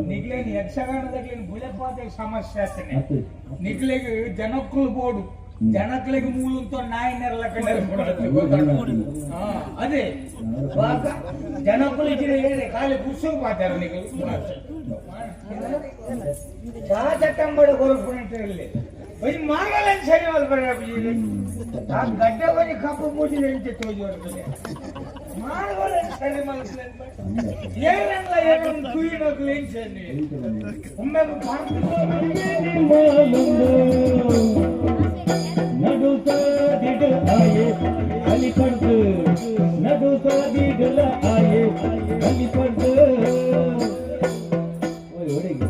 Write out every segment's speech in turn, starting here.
నిగ్లేని యక్షగానదగ్లి బులెపాదే సమస్య నిగ్లేకి ಜನಕ್ಕಳು ಬೋಡು ಜನಕ್ಕಳಿಗೆ ಮೂಲಂತ ನಾಯಿ ನೆರಲಕ್ಕ ಅದೇ ಜನಕ್ಕಳಿಗೆ ಹೇಳಿ ಖಾಲಿ ಪುಸ್ತಕ ಪಾತಾರ ನೀವು చట్టంబడి కొనుక్కునేటోళ్ళే కొంచెం మాగాలని సరే వాళ్ళు పడాలి ఆ గడ్డ కొని కప్పు పూజ వెళ్తే తోజు పడుతుంది మాగాలని సరే మనసు ఏ రంగ ఏం తూయినకు ఏం చేయండి ఉమ్మకు నడుతా దిడ ఆయే అలి పడుతు నడుతా దిగల ఆయే అలి పడుతు ఓయ్ ఓడిగి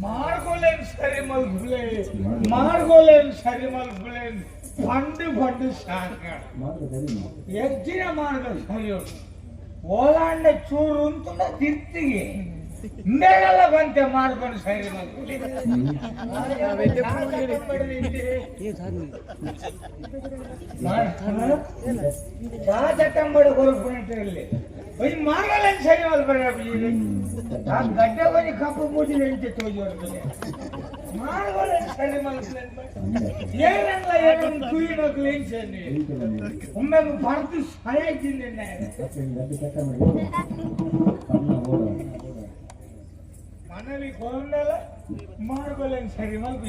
మార్గోలేని సరి మలుపులేని పండు శాఖ ఎగ్జిన మార్గం సరి ಓಲಾಂಡ ಚೂರು ಅಂತ ತಿರ್ತಿಗೆ ಹಿಂದೆಲ್ಲ ಬಂತೆ ಮಾಡ್ಕೊಂಡು ಸರಿ చట్టంబడి కొనుక్కునేటోళ్ళే కొంచెం మాగాలని సరే వాళ్ళు పడాలి ఆ గడ్డ కొని కప్పు పూజ వెళ్తే తోజు పడుతుంది మాగాలని సరే మనసు ఏ రంగ ఏం తూయినకు ఏం చేయండి ఉమ్మకు భర్త సాయించింది మనవి కోండాల మార్గోలేని సరి మలుపు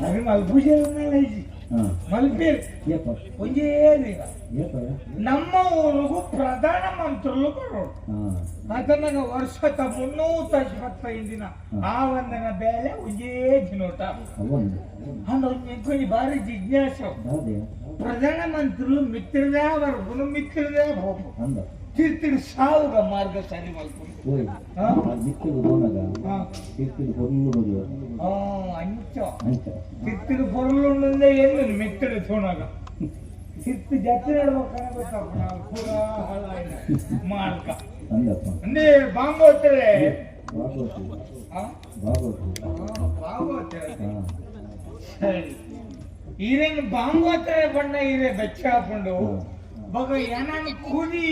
సరి మలుపు మలిపేరు కొంచేది ನಮ್ಮ ಊರಿಗೂ ಪ್ರಧಾನ ಮಂತ್ರುలు ಬರೋರು ಅದನ್ನ ವರ್ಷ ಮುನ್ನೂತ 25 ದಿನ ಆ ಒಂದನ ಬೇಲೆ ಒಂದೇ ದಿನೋಟ ಅಂಕೊಂದು ಬಾರಿ ಜಿಜ್ಞಾಸೆ ಪ್ರಧಾನ ಮಂತ್ರುలు ಮಿತ್ರದೇ ವರ್ಗುನು ಮಿತ್ರದೇ ಹೋಗು ತಿರ್ತಿರು ಸಾವುಗ ಮಾರ್ಗ ಸರಿ ಮಲ್ಕೊಂಡು ತಿರ್ತಿರು ಪೊರುಳುಂడే ಏನು ಮಿತ್ರಡೆ ತೋಣಾಗ ತಿರ್ತಿ ಜತ್ರ ಪೂರ ಮಾರ್ಗ ಅಂದ್ರೆ ಬಾಂಬ್ ಹೋಗ್ತಾರೆ ಸರಿ ಈರೇನು ಬಾಂಬ್ ಹೋಗ್ತಾರೆ ಬಣ್ಣ ಈರೇ ಬೆಚ್ಚ ಹಾಕೊಂಡು ಬಗ ಏನಾನು ಕೂದಿ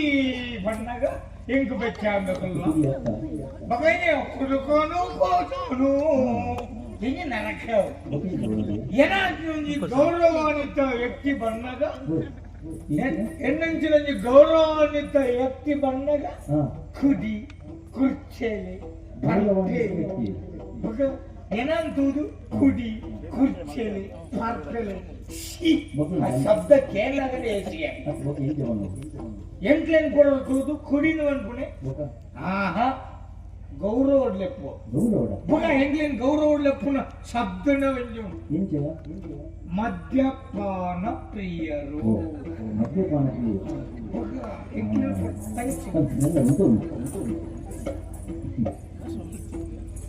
ಬಣ್ಣಗ ಹೆಂಗ್ ಬೆಚ್ಚ ಆಗ್ಬೇಕಲ್ವ ಬಗ ಕುಡ್ಕೋನು ಕೋತೋನು ಹಿಂಗೆ ನನಗೆ ಏನಾದ್ರು ಗೌರವಾನ್ವಿತ ವ್ಯಕ್ತಿ ಬಣ್ಣಗ ಹೆಣ್ಣಂಚಿನ ಗೌರವಾನ್ವಿತ ವ್ಯಕ್ತಿ ಬಣ್ಣಗ ಕುದಿ ಕುರ್ಚೆಲೆ ಬಗ ಏನಂತುದು ಕುಡಿ ಕುರ್ಚೆಲೆ ಪಾರ್ಕಲೆ ಶಬ್ದ ಕೇಳಲಾಗದೆ ಎಂಟ್ಲೇನ್ ಕೊಡೋದು ಕುಡಿನು ಅನ್ಪುಣೆ ಆಹಾ ಗೌರವ ಲೆಪ್ಪು ಬುಗ ಎಂಗ್ಲೇನ್ ಗೌರವ ಲೆಪ್ಪುನ ಶಬ್ದನ ವೆಂಜು ಮದ್ಯಪಾನ ಪ್ರಿಯರು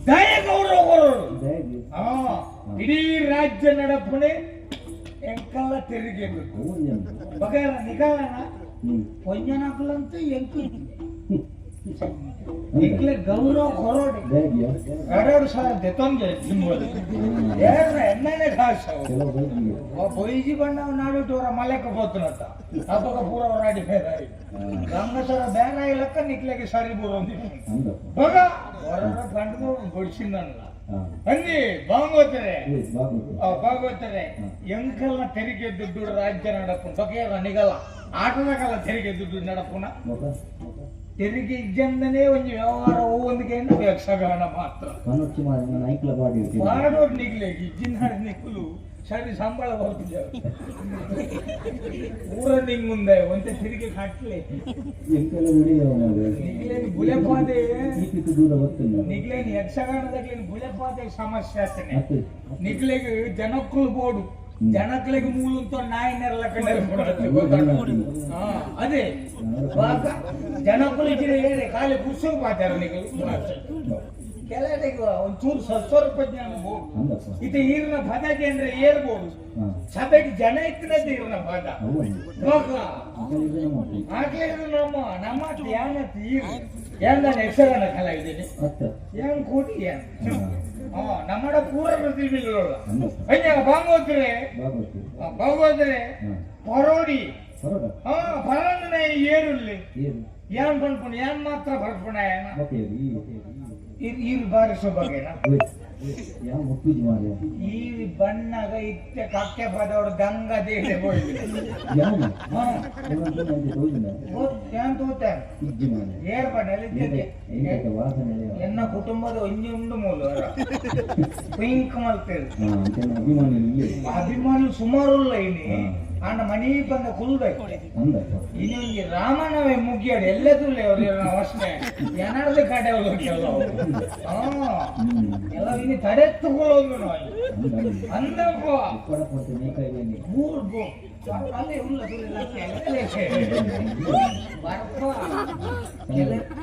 ದಯ ಗೌರವ ಕೊಡೋರು ಇಡೀ ರಾಜ್ಯ ನಡಪುಣೆ ಎಂಕಲ್ಲ ತೆರಿಗೆ ಬಗಾರ ನಿಗಾಲನ ಪೊಂಜನಕಲಂತೂ ಎಂಕು ಎಂಕ್ಲೆ ಗೌರವ ಕೊರೋಡಿ 2,000 ದೆತ್ತೊಂಗೆ ತಿಂಬೋದು ಎಣ್ಣೆನೆ ಕಾಸು ಬೊಯ್ಜಿ ಬಣ್ಣ ನಾಡುಟೋರ ಮಲೆಕ పోతున్నట ಅಪ್ಪಗ ಪೂರ ಹೊರಾಡಿ ಬೇರಾಯಿ ಗಂಗಸರ ಬೇರಾಯಿ ಲೆಕ್ಕ ನಿಕ್ಲೆಗೆ ಸರಿ ಬರೋದು ಬಗ ಹೊರ ಗಂಡು ಗೊಡಿಸಿನಲ್ಲ ಅಲ್ಲಿ ಭಾಗವತರೆ ಎಂಕಲ್ನ ತೆರಿಗೆ ದುಡ್ಡು ರಾಜ್ಯ ನಡಪು ಬಗೆಯ ನಿಗಲ್ಲ ಆಟದ ಕಾಲ ತೆರಿಗೆ ದುಡ್ಡು ನಡಪುನ ತೆರಿಗೆ ಇಜ್ಜಂದನೇ ಒಂದು ವ್ಯವಹಾರ ಹೋಗೋದಕ್ಕೆ ಯಕ್ಷಗಾನ ಮಾತ್ರ ಮಾಡೋದು ನಿಗ್ಲೆ ಇಜ್ಜಿನ ನಿಕ್ಕಲು ಸರಿ ಸಂಬಳ ಬರ್ತಿದ್ದ ಊರ ನಿಂಗ್ ಮುಂದೆ ಒಂದೇ ತಿರುಗಿ ಕಟ್ಲೆ ಗುಳೆಪಾದೆ ನಿಗ್ಲೇನು ಯಕ್ಷಗಾನದಾಗ್ಲಿ ಗುಳೆಪಾದೆ ಸಮಸ್ಯೆ ಆಗ್ತಾನೆ ನಿಗ್ಲೆಗೆ ಜನಕ್ಕಳು ಬೋಡು ಜನಕ್ಕಳಿಗೆ ಮೂಲಂತ ನಾಯಿನೆಲ್ಲ ಅದೇ ಜನಕ್ಕಳು ಹೇಳಿ ಖಾಲಿ ಕುರ್ಸೋ ಪಾತಾರ ಕೆಲಟಿಗೆ ಒಂಚೂರು ಸ್ವಲ್ಪ ಜ್ಞಾನ ಬೋದು ಇದು ಈರಿನ ಪದಕ್ಕೆ ಅಂದ್ರೆ ಏರ್ಬೋದು ಸಭೆಗೆ ಜನ ಇತ್ತಿನದ್ದು ಈರಿನ ಪದ ನಮ್ಮ ಧ್ಯಾನ ಏನ್ ನಾನು ಯಕ್ಷಗಾನ ಕಲಾ ಇದ್ದೀನಿ ಏನ್ ಕೂಟಿ ಏನ್ ನಮ್ಮಡ ಪೂರ ಪ್ರತಿನಿಧಿಗಳು ಭಾಗವತರೆ ಪರೋಡಿ ಪರಂದನೆ ಏರುಲ್ಲಿ ಏನ್ ಪಂಡ್ಪುಣ ಏನ್ ಮಾತ್ರ ಬರ್ಪುಣ ಈರು ಬಾರಿಸೋ ಬಗೆನಾ ಈ ಬಣ್ಣಗ ಇತ್ತೆ ಕಕ್ಕೆ ಪದವರು ಗಂಗ ದೇಹ ಏರ್ ಬಣ್ಣ ಎನ್ನ ಕುಟುಂಬದ ಒಂಜಿ ಉಂಡು ಮೂಲ ಪಿಂಕ್ ಮಲ್ತೇವೆ ಅಭಿಮಾನಿ ಸುಮಾರು ಇಲ್ಲಿ ಆಂಡ ಮನಿ ಬಂದ ಕುಲ್ಬೇಕು ಇನ್ನೊಂದು ರಾಮನವೇ ಮುಗಿಯಾಡು ಎಲ್ಲದೂಲೆ ಅವ್ರು ಅಷ್ಟೇ ಏನಾರ್ದು ಕಡೆ ಕೆಲವು ಎಲ್ಲ ಇನ್ನು ತಡೆ ತಗೊಳ್ಳೋದು ಅಂದಪ್ಪ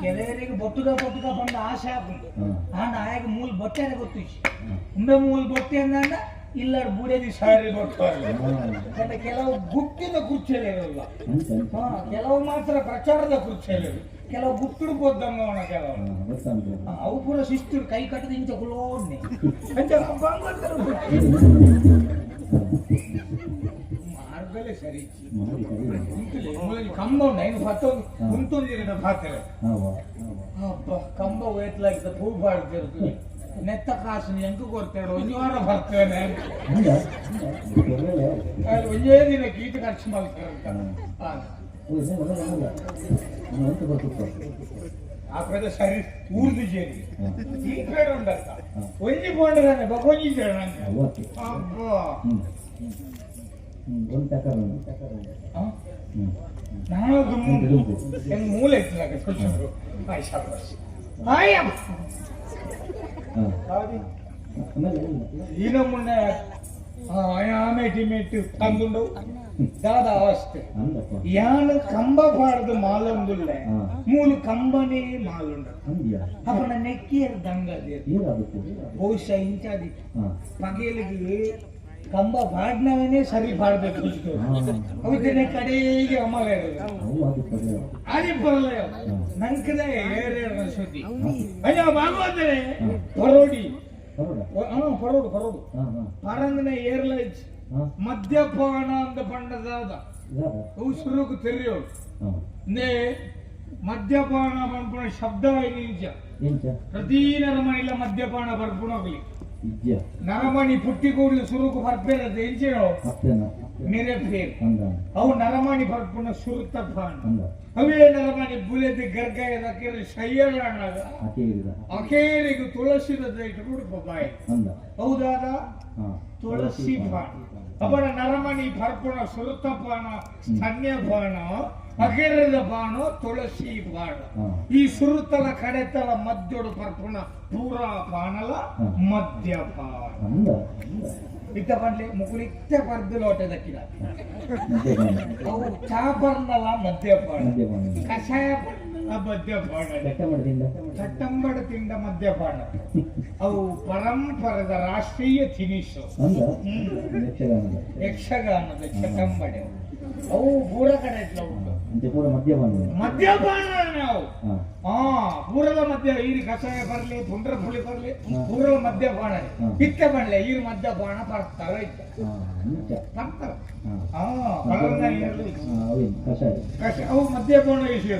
ಕೆಲವರಿಗೆ ಬೊಟ್ಟುಗ ಬಂದ ಆಸೆ ಹಾಕುಂಟು ಆಂಡ ಆಗ ಮೂಲ ಬೊಟ್ಟೆ ಗೊತ್ತು ಮುಂದೆ ಮೂಲ ಬೊಟ್ಟೆ ಅಂದ ಇಲ್ಲಾರ ಬುಡೇದಿ ಸಾರಿ ನೋಡ್ತಾರೆ ಕೆಲವು ಗುಪ್ತಿನ ಕುರ್ಚಿಯಲ್ಲಿ ಇರಲ್ಲ ಕೆಲವು ಮಾತ್ರ ಪ್ರಚಾರದ ಕುರ್ಚಿಯಲ್ಲಿ ಕೆಲವು ಗುಪ್ತಿಡ್ಬೋದಮ್ಮ ಕೆಲವು ಅವು ಪೂರ ಶಿಸ್ತು ಕೈ ಕಟ್ಟದ ಇಂಚ ಕುಲೋಡ್ನೆ ಮಾರ್ಗಲೇ ಸರಿ ಕಂಬ ಉಂಡ ಇನ್ನು ಮತ್ತೊಂದು ಕುಂತೊಂದಿರ ಪಾತ್ರೆ ಕಂಬ ವೇತ್ಲಾಗಿದ್ದ ಪೂ ಬಾಡ್ತಿರ್ತೀವಿ ನೆತ್ತ ಕಾಸು ಎಂಟು ಕೊಡ್ತೇವೆ ಒಂದು ವಾರ ಬರ್ತೇನೆ ಒಂದೇ ದಿನ ಕೀಟ ಖರ್ಚು ಮಾಡ್ತಾರೆ ಆ ಕಡೆ ಸರಿ ಊರ್ದು ಜೇರಿ ಈ ಕಡೆ ಉಂಟಕ್ಕ ಒಂಜಿ ಬೋಂಡದಾನೆ ಬಗೊಂಜಿ ಜೇರ ನಾನು ಮೂಲೆ ಇತ್ತು ఈయన మొన్న ఆమె టిమెట్ కందుండు దాదా అవస్థ యాన కంబ పాడదు మాలందుల్లే మూలు కంబనే మాలుండ అప్పుడు నెక్కియర్ దంగది ಬಹುಶಃ ಇಂಚಾದಿ ಪಗೇಲಿಗೆ ಕಂಬ ಪಾಡ್ನವನೇ ಸರಿ ಪಾಡ್ಬೇಕು ಅವತ್ತೇನೆ ಕಡೆಗೆ ಅಮ್ಮ ಅದೇ ಬರಲ್ಲ ನಂಕದ ಏರೇರ ಸುದ್ದಿ ಅಯ್ಯ ಭಾಗವತರೆ ಪರೋಡಿ ಪರೋಡು ಪರಂದನೆ ಏರ್ಲೈನ್ಸ್ ಮದ್ಯಪಾನ ಅಂತ ಪಂಡದಾದ ಅವು ಸುರುಕು ತೆರೆಯೋಳು ನೇ ಮದ್ಯಪಾನ ಪಂಪುಣ ಶಬ್ದ ನಿಂಚ ಪ್ರತಿ ನರಮಣಿಲ ಮದ್ಯಪಾನ ಬರ್ಪುಣೋಗ್ಲಿ ನರಮಣಿ ಪುಟ್ಟಿ ಕೂಡಲು ಸುರುಕು ಬರ್ಪೇರದ ಎಂಚಿನೋ मेरे फेर अव नरमानी फरपुन सुरत फान अवे नरमानी बुलेद गरगाय रकेर शयलानाಗ अकेरिगु तुळसी दೈಟ್ ಕೂಡ ಬಬಾಯ ಹೌದಾದ ತುಳಸಿ ಫಾನ್ ಅಬಡ ನರಮಾನಿ ಫರಪುನ ಸುರತ ಫಾನ ಸ್ತನ್ಯ ಫಾನ ಅಕೆರದ ಫಾನ ತುಳಸಿ ಫಾನ ಈ ಸುರತಲ ಕಡೆತಲ ಮಧ್ಯೊಡು ಫರಪುನ ಪೂರಾ ಫಾನಲ ಮಧ್ಯ ಫಾನ ಇತ್ತ ಬಂದ್ಲಿ ಮುಕುಲಿತ್ತ ಪರ್ದು ಲೋಟ ದಕ್ಕಿದ ಅವು ಚಾಪರ್ನಲ ಮದ್ಯಪಾನ ಕಷಾಯ ಮದ್ಯಪಾನ ಚಟ್ಟಂಬಡ ತಿಂಡ ಮದ್ಯಪಾನ ಅವು ಪರಂಪರದ ರಾಷ್ಟ್ರೀಯ ತಿನಿಸು ಯಕ್ಷಗಾನದ ಚಟ್ಟಂಬಡೆ ಅವು ಪೂರ ಕಡೆ ಉಂಟು ಮದ್ಯಪಾನ ನಾವು ಪೂರದ ಮಧ್ಯ ಈರಿ ಕಷಾಯ ಬರ್ಲಿ ಪುಂಡ್ರ ಪುಳಿ ಬರ್ಲಿ ಪೂರದ ಮದ್ಯಪಾನ ಪಿತ್ತ ಬಣ್ಲೆ ಈರು ಮದ್ಯಪಾನ ಬರ್ತಾರ ಬರ್ತಾರ ಅವು ಮದ್ಯಪಾನ ವಿಷಯ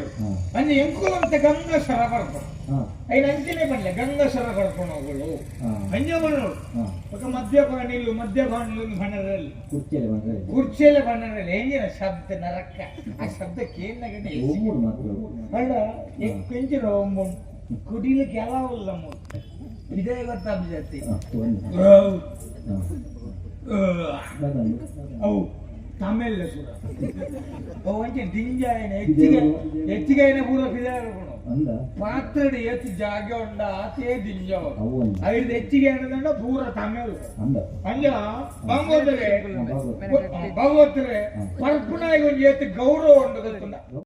ಅಂದ್ರೆ ಎಂಕುಲಂತೆ ಗಂಗ ಸರ ಬರ್ತಾರೆ ఆయన అంచనే పడలే గంగసర కడుపున ಹೋಗಲು ಅಂಜಮನು ఒక మద్యపానీలు భనరల్ కుర్చీల భనరల్ ఏం చేయ శబ్ద నరక్క ఆ శబ్దಕ್ಕೆ ಏನಗಡೆ ಅಲ್ಲ ಎಕ್ಕೆಂಚಿ ರೋಮ್ ಕುಡಿಲಿಕ್ಕೆ ಎಲ್ಲ ಉಲ್ಲಮ್ಮ ಇದೇ ಗೊತ್ತಾಗ ಜಾತಿ ಅವು ತಮಿಳ್ ಸುರ ಓ ಅಂಚೆ ದಿಂಜಾಯನ ಹೆಚ್ಚಿಗೆ ಪೂರ ಫಿದಾರ ಪಾತ್ರಡು ಏತು ಜಾಗ ಉಂಡ ಆತೇ ದಿಂಜಾವ ಐದು ಹೆಚ್ಚಿಗೆ ಅನ್ನೋದಂಡ ಪೂರ ತಮಿಳ್ ಅಂಜ ಭಗವತರೆ ಪರ್ಪುನಾಗಿ ಒಂದು ಏತು ಗೌರವ ಉಂಡು ಗೊತ್ತುಂಡ